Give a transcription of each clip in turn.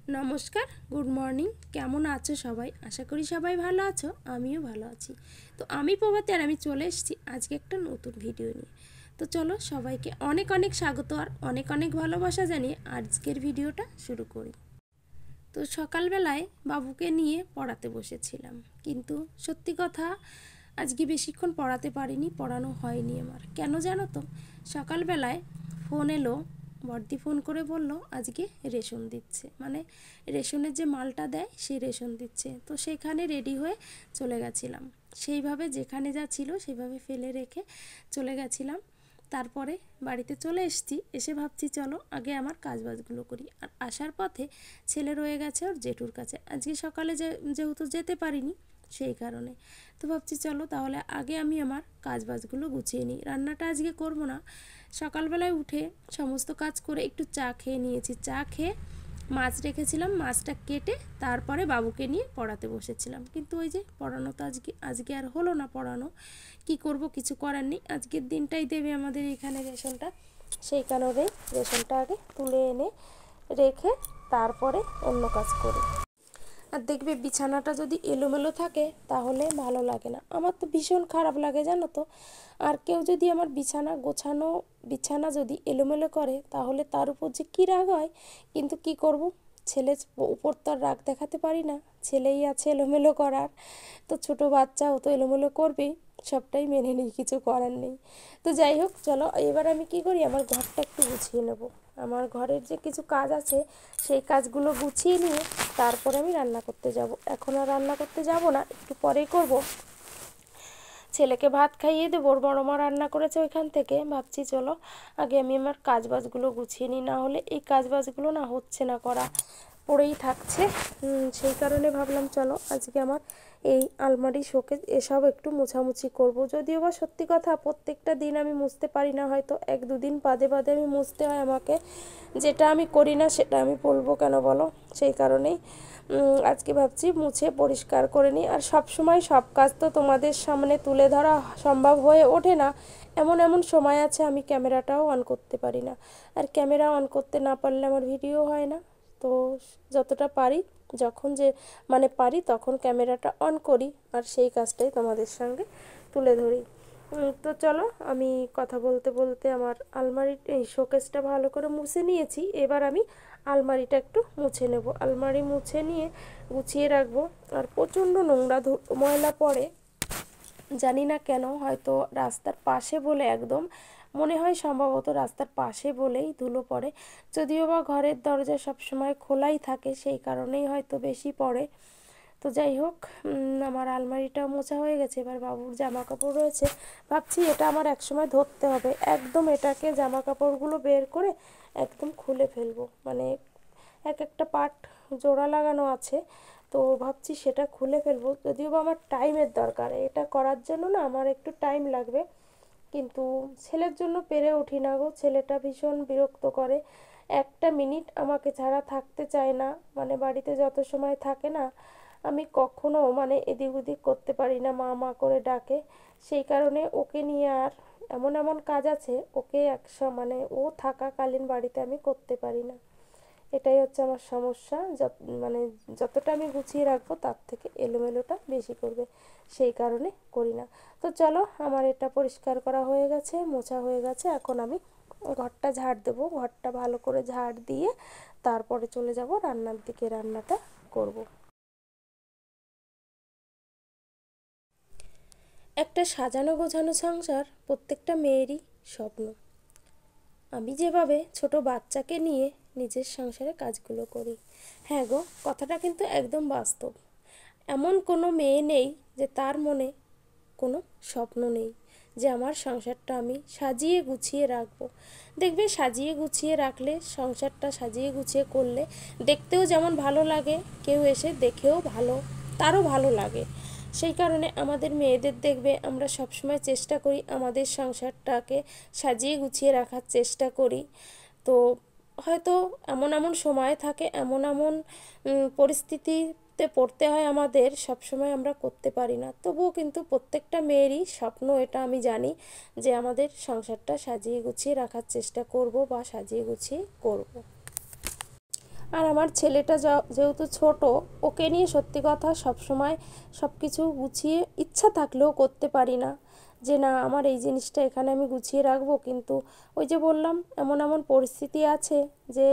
নমস্কার, good morning. কেমন আছো সবাই? আশা করি সবাই ভালো আছো, আমিও ভালো আছি। তো আমি প্রভাতী আর আমি চলে এসেছি আজকে একটা নতুন ভিডিও নিয়ে। তো চলো সবাইকে অনেক অনেক স্বাগত আর অনেক অনেক ভালোবাসা জানিয়ে আজকের ভিডিওটা শুরু করি। তো সকালবেলায় বাবুকে নিয়ে পড়াতে বসেছিলাম, কিন্তু সত্যি কথা আজকে বেশিক্ষণ পড়াতে পারিনি, পড়ানো হয়নি আমার। কেন জানো তো? সকালবেলায় ফোন এলো, বড়দি ফোন করে বলল আজকে রেশন দিচ্ছে, মানে রেশনের যে মালটা দেয় সেই রেশন দিচ্ছে। তো সেখানে রেডি হয়ে চলে গেছিলাম, সেইভাবে যেখানে যা ছিল সেইভাবে ফেলে রেখে চলে গেছিলাম। তারপরে বাড়িতে চলে এসেছি, এসে ভাবছি চলো আগে আমার কাজবাজগুলো করি। আর আসার পথে ছেলে রয়ে গেছে ওর জেঠুর কাছে, আজকে সকালে যেহেতু যেতে পারিনি সেই কারণে। তো ভাবছি চলো তাহলে আগে আমি আমার কাজবাজগুলো গুছিয়ে নিই। রান্নাটা আজকে করব না, সকালবেলায় উঠে সমস্ত কাজ করে একটু চা খেয়ে নিয়েছি। চা খেয়ে মাছ রেখেছিলাম, মাছটা কেটে তারপরে বাবুকে নিয়ে পড়াতে বসেছিলাম। কিন্তু ওই যে পড়ানো তো আজকে আর হলো না পড়ানো। কি করব, কিছু করার নেই, আজকের দিনটাই দেবে আমাদের এখানে রেশনটা। সেই কারণে রেশনটা আগে তুলে এনে রেখে তারপরে অন্য কাজ করি। আর দেখবে বিছানাটা যদি এলোমেলো থাকে তাহলে ভালো লাগে না, আমার তো ভীষণ খারাপ লাগে জানো তো। আর কেউ যদি আমার বিছানা যদি এলোমেলো করে তাহলে তার উপর যে কী রাগ হয়। কিন্তু কি করব, ছেলে উপর তো আর রাগ দেখাতে পারি না, ছেলেই আছে এলোমেলো করার। তো ছোট বাচ্চা ও তো এলোমেলো করবেই, সবটাই মেনে নিই, কিছু করার নেই। তো যাই হোক চলো এবার আমি কি করি, আমার ঘরটা একটু গুছিয়ে নেব। আমার ঘরের যে কিছু কাজ আছে সেই কাজগুলো গুছিয়ে নিয়ে তারপরে আমি রান্না করতে যাব। এখন আর রান্না করতে যাব না, একটু পরেই করব। ছেলেকে ভাত খাইয়ে দেবো, ওর বড় মা রান্না করেছে ওইখান থেকে। ভাবছি চলো আগে আমি আমার কাজবাজগুলো গুছিয়ে নিই, না হলে এই কাজবাজগুলো না হচ্ছে না করা, পড়েই থাকছে। সেই কারণে ভাবলাম চলো আজকে আমার এই আলমারি শোকেস এসব একটু মোছামুছি করব। যদিও বা সত্যি কথা প্রত্যেকটা দিন আমি মুছতে পারি না, হয়তো এক দুদিন বাদে বাদে আমি মুছতে হয় আমাকে। যেটা আমি করি না সেটা আমি বলবো কেন বলো? সেই কারণেই আজকে ভাবছি মুছে পরিষ্কার করে নিই। আর সব সময় সব কাজ তো তোমাদের সামনে তুলে ধরা সম্ভব হয়ে ওঠে না। এমন এমন সময় আছে আমি ক্যামেরাটাও অন করতে পারি না, আর ক্যামেরা অন করতে না পারলে আমার ভিডিও হয় না। তো যতটা পারি, যখন যে পারি তখন ক্যামেরাটা অন করি আর সেই কাজটাই তোমাদের সঙ্গে তুলে ধরি। তো চলো আমি কথা বলতে বলতে আমার আলমারির এই শোকেসটা ভালো করে মুছে নিয়েছি। এবার আমি আলমারিটা একটু মুছে নেব, আলমারি মুছে নিয়ে গুছিয়ে রাখবো। আর প্রচণ্ড নোংরা ময়লা পড়ে, জানি না কেন, হয়তো রাস্তার পাশে বলে, একদম মনে হয় সম্ভবত রাস্তার পাশে বলেই ধুলো পড়ে। যদিও বা ঘরের দরজা সবসময় খোলাই থাকে সেই কারণেই হয়তো বেশি পড়ে। তো যাই হোক, আমার আলমারিটা মোছা হয়ে গেছে। এবার বাবুর জামা কাপড় রয়েছে, ভাবছি এটা আমার একসময় ধরতে হবে, একদম এটাকে জামা কাপড়গুলো বের করে একদম খুলে ফেলবো। এক একটা পার্ট জোড়া লাগানো আছে, তো ভাবছি সেটা খুলে ফেলবো। যদিও বা আমার টাইমের দরকার, এটা করার জন্য না আমার একটু টাইম লাগবে। কিন্তু ছেলের জন্য পেরে উঠি না গো, ছেলেটা ভীষণ বিরক্ত করে, একটা মিনিট আমাকে ছাড়া থাকতে চায় না। বাড়িতে যত সময় থাকে না আমি কখনো এদিক ওদিক করতে পারি না, মা মা করে ডাকে। সেই কারণে ওকে নিয়ে আর এমন এমন কাজ আছে ওকে ও থাকাকালীন বাড়িতে আমি করতে পারি না। এটাই হচ্ছে আমার সমস্যা। যতটা আমি গুছিয়ে রাখবো তার থেকে এলোমেলোটা বেশি করবে, সেই কারণে করি না। তো চলো আমার এটা পরিষ্কার করা হয়ে গেছে, মোছা হয়ে গেছে, এখন আমি ঘরটা ঝাড় দেবো। ঘরটা ভালো করে ঝাড় দিয়ে তারপরে চলে যাব রান্নার দিকে, রান্নাটা করব। একটা সাজানো গোছানো সংসার প্রত্যেকটা মেয়েরই স্বপ্ন। আমি যেভাবে ছোট বাচ্চাকে নিয়ে নিজের সংসারে কাজগুলো করি, হ্যাঁ গো, কথাটা কিন্তু একদম বাস্তব। এমন কোনো মেয়ে নেই যে তার মনে কোনো স্বপ্ন নেই যে আমার সংসারটা আমি সাজিয়ে গুছিয়ে রাখবো। দেখবে সাজিয়ে গুছিয়ে রাখলে, সংসারটা সাজিয়ে গুছিয়ে করলে দেখতেও যেমন ভালো লাগে, কেউ এসে দেখেও তারও ভালো লাগে। সেই কারণে আমাদের মেয়েদের দেখবে আমরা সবসময় চেষ্টা করি আমাদের সংসারটাকে সাজিয়ে গুছিয়ে রাখার চেষ্টা করি। তো হয়তো এমন এমন সময় থাকে, এমন এমন পরিস্থিতিতে পড়তে হয় আমাদের, সবসময় আমরা করতে পারি না। তবুও কিন্তু প্রত্যেকটা মেয়েরই স্বপ্ন, এটা আমি জানি, যে আমাদের সংসারটা সাজিয়ে গুছিয়ে রাখার চেষ্টা করব বা সাজিয়ে গুছিয়ে করব। আর আমার ছেলেটা যেহেতু ছোট, ওকে নিয়ে সত্যি কথা সব সময় সব কিছু গুছিয়ে ইচ্ছা থাকলেও করতে পারি না, যে না আমার এই জিনিসটা এখানে আমি গুছিয়ে রাখবো, কিন্তু ওই যে বললাম এমন এমন পরিস্থিতি আছে যে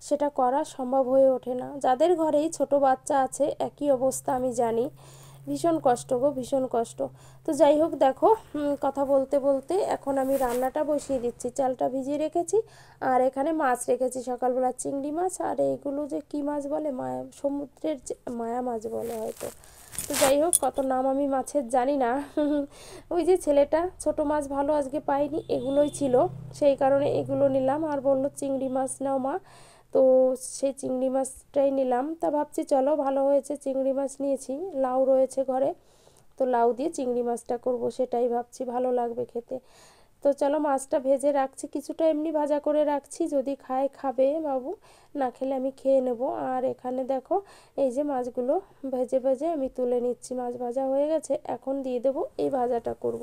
সেটা করা সম্ভব হয়ে ওঠে না। যাদের ঘরেই ছোট বাচ্চা আছে একই অবস্থা আমি জানি, ভীষণ কষ্ট গো, ভীষণ কষ্ট। তো যাই হোক দেখো, কথা বলতে বলতে এখন আমি রান্নাটা বসিয়ে দিচ্ছি। চালটা ভিজিয়ে রেখেছি আর এখানে মাছ রেখেছি সকালবেলা, চিংড়ি মাছ। আর এইগুলো যে কী মাছ বলে, মায়া, সমুদ্রের যে মায়া মাছ বলে হয়তো। তো যাই হোক, কত নাম আমি মাছের জানি না। ওই যে ছেলেটা ছোট মাছ ভালো আজকে পাইনি, এগুলোই ছিল, সেই কারণে এগুলো নিলাম। আর বললো চিংড়ি মাছ নাও মা, তো সেই চিংড়ি মাছটাই নিলাম। তা ভাবছি চলো, ভালো হয়েছে চিংড়ি মাছ নিয়েছি, লাউ রয়েছে ঘরে, তো লাউ দিয়ে চিংড়ি মাছটা করব, সেটাই ভাবছি ভালো লাগবে খেতে। তো চলো মাছটা ভেজে রাখছি, কিছুটা এমনি ভাজা করে রাখছি, যদি খায় খাবে বাবু, না খেলে আমি খেয়ে নেব। আর এখানে দেখো এই যে মাছগুলো ভেজে ভেজে আমি তুলে নিচ্ছি, মাছ ভাজা হয়ে গেছে, এখন দিয়ে দেবো এই ভাজাটা করব।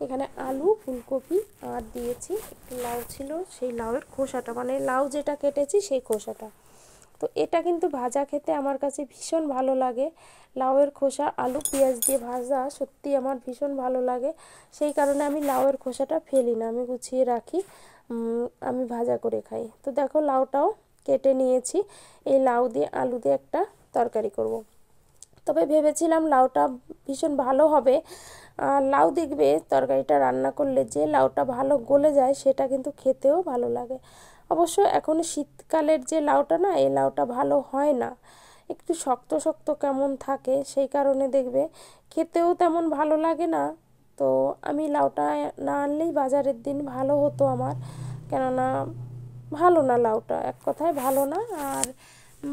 এখানে আলু, ফুলকপি আর দিয়েছি একটু লাউ ছিল, সেই লাউয়ের খোসাটা, মানে লাউ যেটা কেটেছি সেই খোসাটা। তো এটা কিন্তু ভাজা খেতে আমার কাছে ভীষণ ভালো লাগে, লাউয়ের খোসা আলু পেঁয়াজ দিয়ে ভাজা সত্যি আমার ভীষণ ভালো লাগে, সেই কারণে আমি লাউয়ের খোসাটা ফেলি না, আমি গুছিয়ে রাখি, আমি ভাজা করে খাই। তো দেখো লাউটাও কেটে নিয়েছি, এই লাউ দিয়ে আলু দিয়ে একটা তরকারি করব। তবে ভেবেছিলাম লাউটা ভীষণ ভালো হবে, আর লাউ দেখবে তরকারিটা রান্না করলে যে লাউটা ভালো গলে যায় সেটা কিন্তু খেতেও ভালো লাগে। অবশ্য এখন শীতকালের যে লাউটা না, এই লাউটা ভালো হয় না, একটু শক্ত শক্ত কেমন থাকে, সেই কারণে দেখবে খেতেও তেমন ভালো লাগে না। তো আমি লাউটা না আনলেই বাজারের দিন ভালো হতো আমার, কেননা ভালো না লাউটা, এক কথায় ভালো না, আর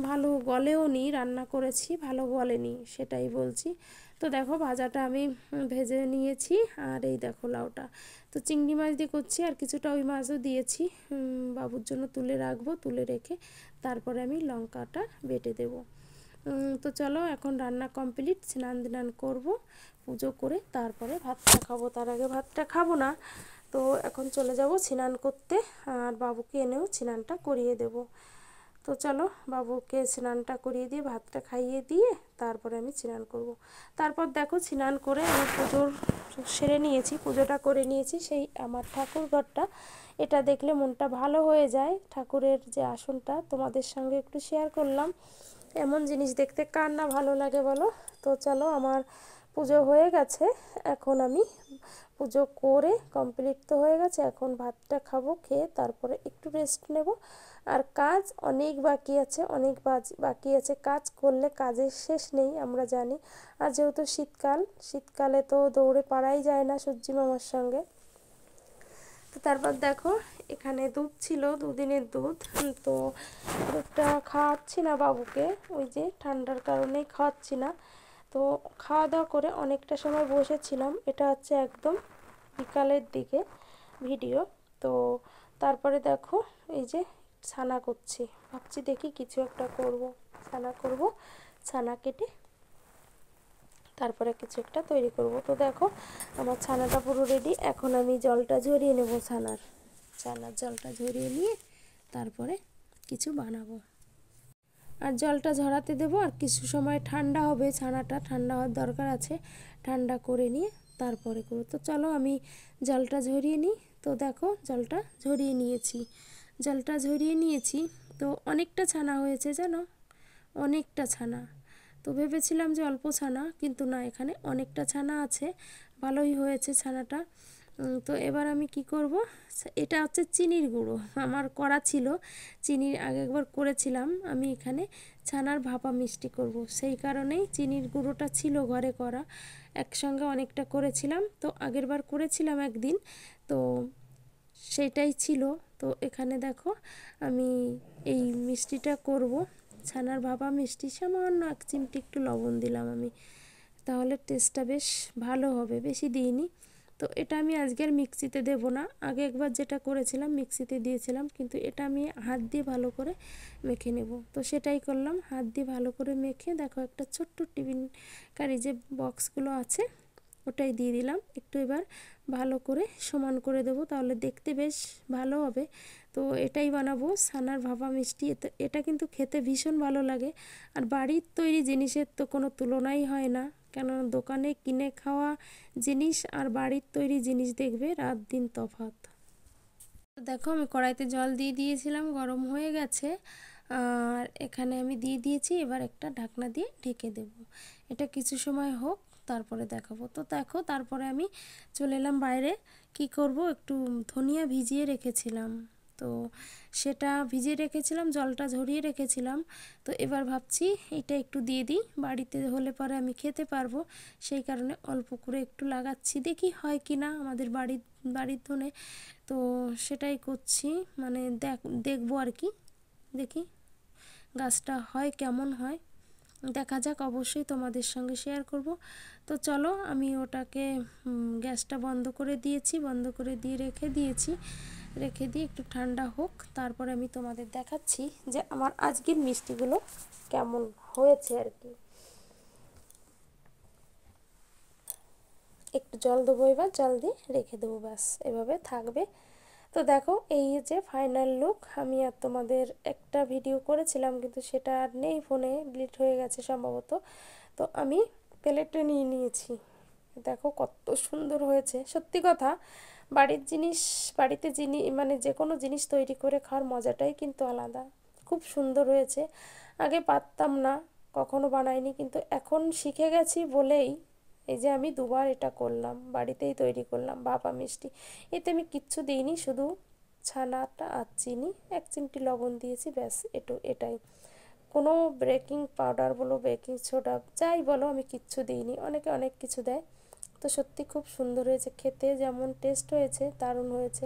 ভালো গলেও নি, রান্না করেছি ভালো গলেনি, সেটাই বলছি। তো দেখো ভাজাটা আমি ভেজে নিয়েছি, আর এই দেখো লাউটা তো চিংড়ি মাছ দিয়ে করছি, আর কিছুটা ওই মাছও দিয়েছি, বাবুর জন্য তুলে রাখবো, তুলে রেখে তারপরে আমি লঙ্কাটা বেটে দেবো। তো চলো এখন রান্না কমপ্লিট, স্নান ধান করবো, পুজো করে তারপরে ভাতটা খাবো, তার আগে ভাতটা খাবো না। তো এখন চলে যাব স্নান করতে, আর বাবুকে এনেও স্নানটা করিয়ে দেব। তো চলো বাবুকে স্নানটা করিয়ে দিয়ে ভাতটা খাইয়ে দিয়ে তারপরে আমি স্নান করব। তারপর দেখো স্নান করে আমি পুজোর সেরে নিয়েছি, পুজোটা করে নিয়েছি, সেই আমার ঠাকুর ঘরটা, এটা দেখলে মনটা ভালো হয়ে যায়। ঠাকুরের যে আসনটা তোমাদের সঙ্গে একটু শেয়ার করলাম, এমন জিনিস দেখতে কার না ভালো লাগে বলো। তো চলো আমার পুজো হয়ে গেছে, এখন আমি পুজো করে কমপ্লিট তো হয়ে গেছে, এখন ভাতটা খাবো, খেয়ে তারপরে একটু রেস্ট নেব। আর কাজ অনেক বাকি আছে, অনেক বাকি আছে, কাজ করলে কাজের শেষ নেই আমরা জানি। আর যেহেতু শীতকাল, শীতকালে তো দৌড়ে পারাই যায় না সূর্যি মামার সঙ্গে। তো তারপর দেখো এখানে দুধ ছিল, দুদিনের দুধ, তো দুধটা খাওয়াচ্ছি না বাবুকে, ওই যে ঠান্ডার কারণেই খাওয়াচ্ছি না। তো খাওয়া দাওয়া করে অনেকটা সময় বসেছিলাম, এটা হচ্ছে একদম বিকালের দিকে ভিডিও। তো তারপরে দেখো এই যে ছানা করছি, ভাবছি দেখি কিছু একটা করব, ছানা করব, ছানা কেটে তারপরে কিছু একটা তৈরি করব। তো দেখো আমার ছানাটা পুরো রেডি, এখন আমি জলটা ঝরিয়ে নেব, ছানার জলটা ঝরিয়ে নিয়ে তারপরে কিছু বানাবো। আর জলটা ঝরাতে দেবো, আর কিছু সময় ঠান্ডা হবে, ছানাটা ঠান্ডা হওয়ার দরকার আছে, ঠান্ডা করে নিয়ে তারপরে করবো। তো চলো আমি জলটা ঝরিয়ে নিই। তো দেখো জলটা ঝরিয়ে নিয়েছি, জলটা ঝরিয়ে নিয়েছি, তো অনেকটা ছানা হয়েছে জানো, অনেকটা ছানা। তো ভেবেছিলাম যে অল্প ছানা, কিন্তু না, এখানে অনেকটা ছানা আছে, ভালোই হয়েছে ছানাটা। তো এবার আমি কি করব, এটা হচ্ছে চিনির গুঁড়ো, আমার করা ছিল, চিনির আগে একবার করেছিলাম আমি, এখানে ছানার ভাপা মিষ্টি করব, সেই কারণেই চিনির গুঁড়োটা ছিল ঘরে করা, একসঙ্গে অনেকটা করেছিলাম। তো আগেরবার করেছিলাম একদিন, তো সেইটাই ছিল। তো এখানে দেখো আমি এই মিষ্টিটা করব, ছানার ভাপা মিষ্টি, সামান্য এক চিমটি একটু লবণ দিলাম আমি, তাহলে টেস্টটা বেশ ভালো হবে, বেশি দিইনি। তো এটা আমি আজকে আর মিক্সিতে দেব না, আগে একবার যেটা করেছিলাম মিক্সিতে দিয়েছিলাম, কিন্তু এটা আমি হাত দিয়ে ভালো করে মেখে নেব। তো সেটাই করলাম, হাত দিয়ে ভালো করে মেখে দেখো একটা ছোট্ট টিফিন কারি যে বক্সগুলো আছে ওটাই দিয়ে দিলাম, একটু এবার ভালো করে সমান করে দেবো, তাহলে দেখতে বেশ ভালো হবে। তো এটাই বানাবো, ছানার ভাপা মিষ্টি। এটা কিন্তু খেতে ভীষণ ভালো লাগে, আর বাড়ির তৈরি জিনিসের তো কোনো তুলনাই হয় না। কেননা দোকানে কিনে খাওয়া জিনিস আর বাড়ির তৈরি জিনিস দেখবে রাত দিন তফাৎ। দেখো আমি কড়াইতে জল দিয়ে দিয়েছিলাম, গরম হয়ে গেছে, আর এখানে আমি দিয়ে দিয়েছি। এবার একটা ঢাকনা দিয়ে ঢেকে দেব। এটা কিছু সময় হোক, তারপরে দেখাবো। তো দেখো তারপরে আমি চলে এলাম বাইরে। কি করব, একটু ধনিয়া ভিজিয়ে রেখেছিলাম, তো সেটা ভিজিয়ে রেখেছিলাম, জলটা ঝরিয়ে রেখেছিলাম। তো এবার ভাবছি এটা একটু দিয়ে দিই, বাড়িতে হলে পরে আমি খেতে পারবো, সেই কারণে অল্প করে একটু লাগাচ্ছি, দেখি হয় কি না আমাদের বাড়ির ধনে। তো সেটাই করছি, মানে দেখবো আর কি, দেখি গাছটা হয় কেমন হয়, দেখা যাক, অবশ্যই তোমাদের সঙ্গে শেয়ার করব। তো চলো আমি ওটাকে গ্যাসটা বন্ধ করে দিয়েছি, বন্ধ করে দিয়ে রেখে দিয়েছি, রেখে দিয়ে একটু ঠান্ডা হোক, তারপরে আমি তোমাদের দেখাচ্ছি যে আমার আজকের মিষ্টিগুলো কেমন হয়েছে আর কি। একটু জল দেবো, এবার জল দিয়ে রেখে দেবো, ব্যাস এভাবে থাকবে। তো দেখো এই যে ফাইনাল লুক। আমি আর তোমাদের একটা ভিডিও করেছিলাম, কিন্তু সেটা আর নেই, ফোনে ডিলিট হয়ে গেছে সম্ভবত। তো আমি প্লেটে নিয়ে নিয়েছি, দেখো কত সুন্দর হয়েছে। সত্যি কথা, বাড়ির জিনিস, বাড়িতে মানে যে কোনো জিনিস তৈরি করে খাওয়ার মজাটাই কিন্তু আলাদা। খুব সুন্দর হয়েছে, আগে পারতাম না, কখনো বানাইনি, কিন্তু এখন শিখে গেছি বলেই এই যে আমি দুবার এটা করলাম, বাড়িতেই তৈরি করলাম ভাপা মিষ্টি। এতে আমি কিচ্ছু দিইনি, শুধু ছানাটা আর চিনি, 1 চিমটি লবণ দিয়েছি, ব্যাস এটাই। কোনো বেকিং পাউডার বলো, বেকিং সোডা যাই বলো, আমি কিচ্ছু দিইনি। অনেকে অনেক কিছু দেয়। তো সত্যি খুব সুন্দর হয়েছে, খেতে যেমন টেস্ট হয়েছে, দারুণ হয়েছে।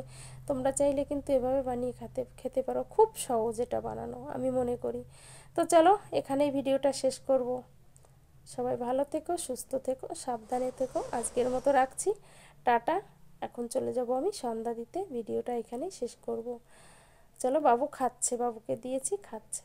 তোমরা চাইলে কিন্তু এভাবে বানিয়ে খেতে পারো, খুব সহজ এটা বানানো আমি মনে করি। তো চলো এখানেই ভিডিওটা শেষ করব। সবাই ভালো থেকো, সুস্থ থেকো, সাবধানে থেকো। আজকের মতো রাখছি, টাটা। এখন চলে যাব আমি সন্ধ্যা দিতে, ভিডিওটা এখানেই শেষ করব। চলো, বাবু খাচ্ছে, বাবুকে দিয়েছি, খাচ্ছে।